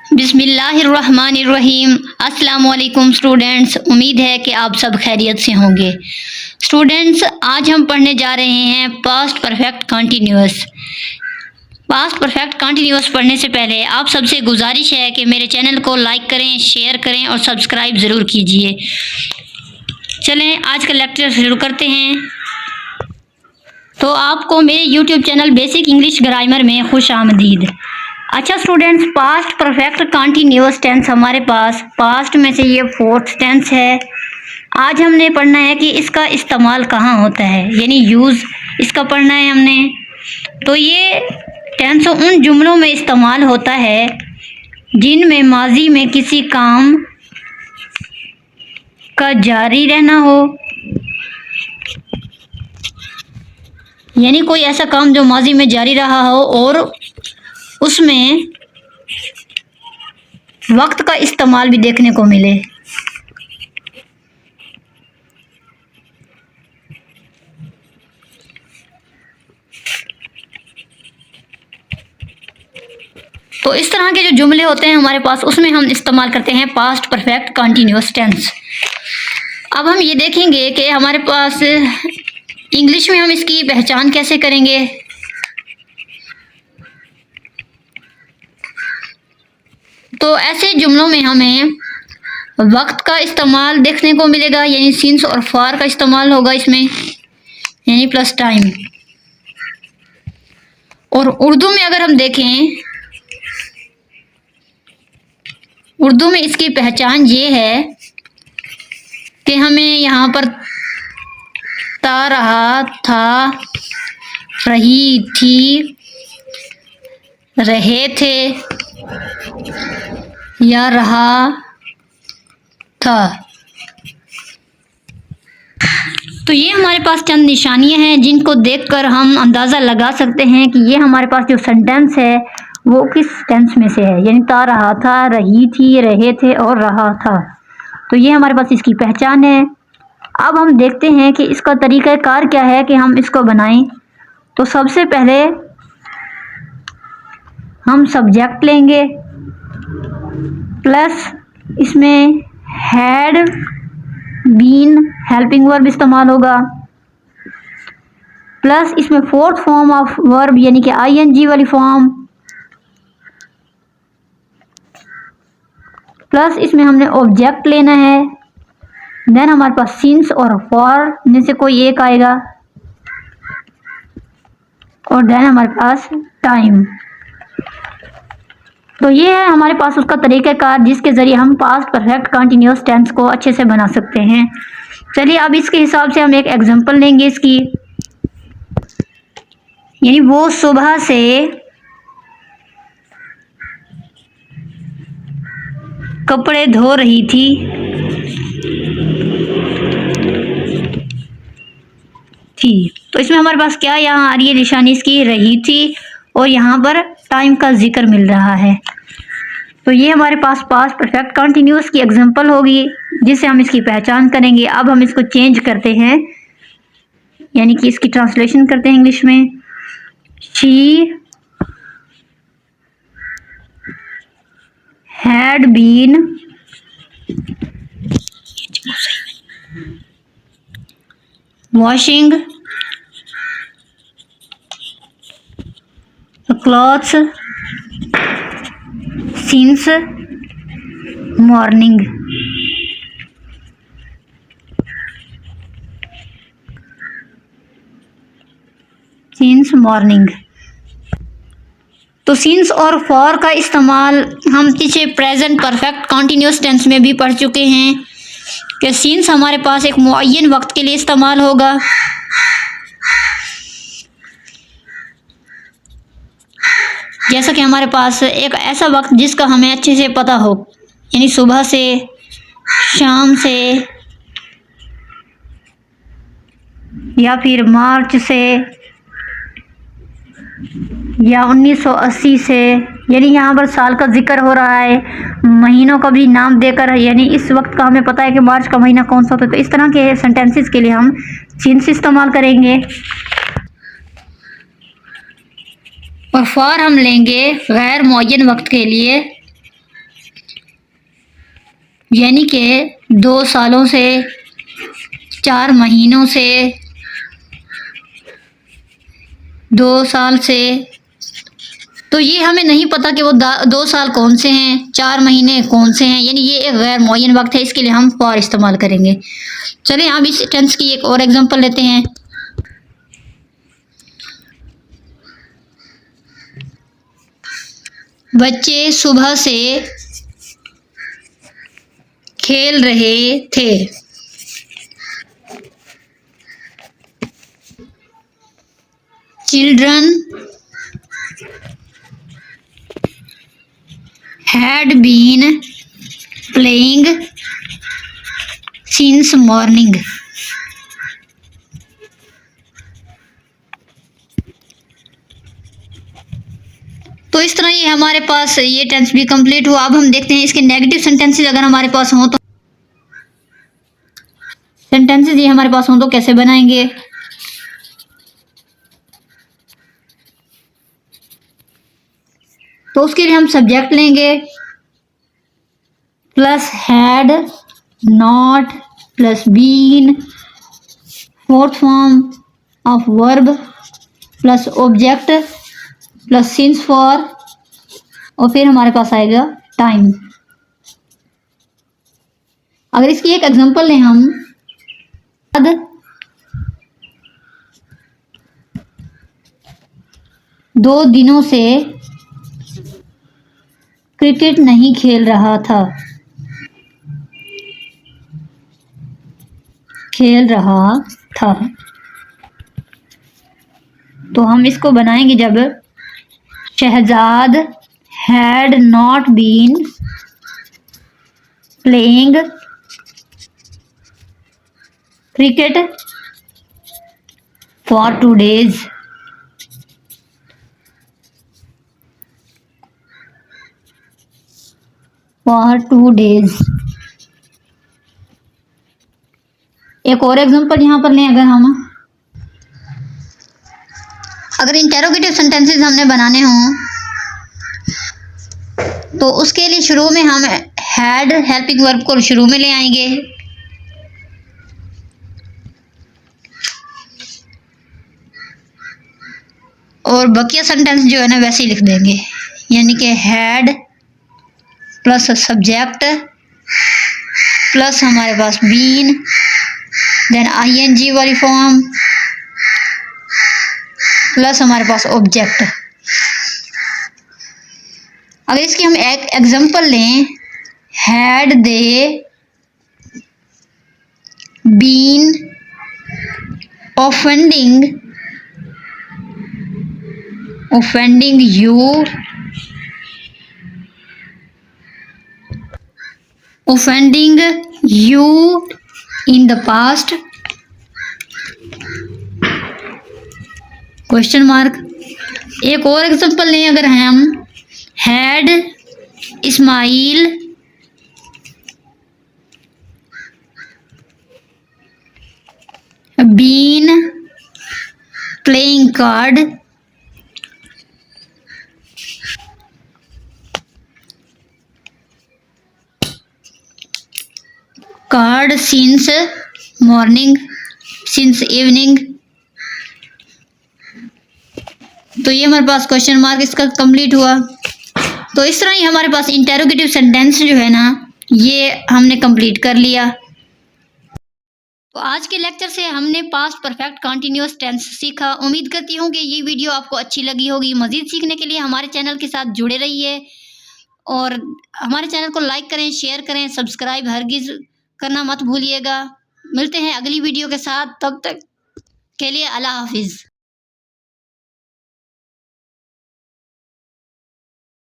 बिस्मिल्लाहिर्रहमानिर्रहीम। अस्सलाम वालेकुम स्टूडेंट्स, उम्मीद है कि आप सब खैरियत से होंगे। स्टूडेंट्स, आज हम पढ़ने जा रहे हैं past perfect continuous. Past perfect continuous पढ़ने से पहले आप सबसे गुजारिश है कि मेरे चैनल को लाइक करें, शेयर करें और सब्सक्राइब ज़रूर कीजिए। चलें आज का लेक्चर शुरू करते हैं। तो आपको मेरे YouTube channel basic English grammar में खुश आमदीद। अच्छा students, past perfect continuous tense हमारे पास पास्ट में से ये फोर्थ टेंस है। आज हमने पढ़ना है कि इसका इस्तेमाल कहाँ होता है, यानी यूज़ इसका पढ़ना है हमने। तो ये टेंस उन जुमलों में इस्तेमाल होता है जिनमें माजी में किसी काम का जारी रहना हो, यानी कोई ऐसा काम जो माजी में जारी रहा हो और उसमें वक्त का इस्तेमाल भी देखने को मिले। तो इस तरह के जो जुमले होते हैं हमारे पास, उसमें हम इस्तेमाल करते हैं पास्ट परफेक्ट कंटिन्यूअस टेंस। अब हम ये देखेंगे कि हमारे पास इंग्लिश में हम इसकी पहचान कैसे करेंगे। तो ऐसे जुमलों में हमें वक्त का इस्तेमाल देखने को मिलेगा, यानी सिंस और फॉर का इस्तेमाल होगा इसमें, यानी प्लस टाइम। और उर्दू में अगर हम देखें, उर्दू में इसकी पहचान ये है कि हमें यहाँ पर ता, रहा, था, रही, थी, रहे थे या रहा था। तो ये हमारे पास चंद निशानियां हैं जिनको देखकर हम अंदाज़ा लगा सकते हैं कि ये हमारे पास जो सेंटेंस है वो किस टेंस में से है, यानी था, रहा था, रही थी, रहे थे और रहा था। तो ये हमारे पास इसकी पहचान है। अब हम देखते हैं कि इसका तरीक़ाकार क्या है कि हम इसको बनाएं। तो सबसे पहले हम सब्जेक्ट लेंगे, प्लस इसमें हैड बीन हेल्पिंग वर्ब इस्तेमाल होगा, प्लस इसमें फोर्थ फॉर्म ऑफ वर्ब यानी कि आईएनजी वाली फॉर्म, प्लस इसमें हमने ऑब्जेक्ट लेना है। देन हमारे पास सिंस और फॉर में से कोई एक आएगा, और देन हमारे पास टाइम। तो ये है हमारे पास उसका तरीक़ाकार जिसके ज़रिए हम पास्ट परफेक्ट कंटिन्यूअस टेंस को अच्छे से बना सकते हैं। चलिए अब इसके हिसाब से हम एक एग्जांपल लेंगे इसकी, यानी वो सुबह से कपड़े धो रही थी, तो इसमें हमारे पास क्या यहाँ आ रही है निशानी इसकी, रही थी, और यहाँ पर टाइम का जिक्र मिल रहा है। तो ये हमारे पास पास्ट परफेक्ट कंटिन्यूअस की एग्जांपल होगी जिससे हम इसकी पहचान करेंगे। अब हम इसको चेंज करते हैं, यानी कि इसकी ट्रांसलेशन करते हैं इंग्लिश में। She had been washing clothes since morning। since morning। तो सिंस और फॉर का इस्तेमाल हम पीछे प्रेजेंट परफेक्ट कंटिन्यूअस टेंस में भी पढ़ चुके हैं कि सिंस हमारे पास एक मुअय्यन वक्त के लिए इस्तेमाल होगा, जैसा कि हमारे पास एक ऐसा वक्त जिसका हमें अच्छे से पता हो, यानी सुबह से, शाम से, या फिर मार्च से, या 1980 से, यानी यहाँ पर साल का जिक्र हो रहा है, महीनों का भी नाम देकर, यानी इस वक्त का हमें पता है कि मार्च का महीना कौन सा होता है। तो इस तरह के सेंटेंसेस के लिए हम सिंस इस्तेमाल करेंगे। और फॉर हम लेंगे गैर मुअय्यन वक्त के लिए, यानी कि 2 सालों से, 4 महीनों से, 2 साल से। तो ये हमें नहीं पता कि वो 2 साल कौन से हैं, 4 महीने कौन से हैं, यानी ये एक गैर मुअय्यन वक्त है, इसके लिए हम फॉर इस्तेमाल करेंगे। चलिए अब इस टेंस की एक और एग्जांपल लेते हैं। बच्चे सुबह से खेल रहे थे। Children had been playing since morning. तो इस तरह ये हमारे पास ये टेंस भी कंप्लीट हुआ। अब हम देखते हैं इसके नेगेटिव सेंटेंसेस अगर हमारे पास हों तो सेंटेंसेस ये हमारे पास हों तो कैसे बनाएंगे। तो उसके लिए हम सब्जेक्ट लेंगे plus had, not plus been, fourth form of verb plus object plus since for, और फिर हमारे पास आएगा टाइम। अगर इसकी एक एग्जांपल लें हम, 2 दिनों से क्रिकेट नहीं खेल रहा था। तो हम इसको बनाएंगे जब Shahzad had not been playing cricket for 2 days। एक और एग्जांपल यहाँ पर लें, अगर इंटेरोगेटिव सेंटेंसेस हमने बनाने हों तो उसके लिए शुरू में हम हैड हेल्पिंग वर्ब को शुरू में ले आएंगे, और बकिया सेंटेंस जो है ना वैसे ही लिख देंगे, यानी कि हैड प्लस सब्जेक्ट प्लस हमारे पास बीन, देन आईएनजी वाली फॉर्म प्लस हमारे पास ऑब्जेक्ट। अगर इसकी हम एक एग्जांपल लें, had they been offending you in the past, question mark. एक और एग्जांपल लें अगर हम, had Ismail been playing card since evening. तो ये हमारे पास क्वेश्चन मार्क इसका कंप्लीट हुआ। तो इस तरह ही हमारे पास इंटेरोगेटिव सेंटेंस जो है ना ये हमने कंप्लीट कर लिया। तो आज के लेक्चर से हमने पास्ट परफेक्ट कंटिन्यूअस टेंस सीखा। उम्मीद करती हूँ कि ये वीडियो आपको अच्छी लगी होगी। मज़ीद सीखने के लिए हमारे चैनल के साथ जुड़े रहिए और हमारे चैनल को लाइक करें, शेयर करें, सब्सक्राइब हरगिज़ करना मत भूलिएगा। मिलते हैं अगली वीडियो के साथ, तब तक के लिए अल्लाह हाफिज़।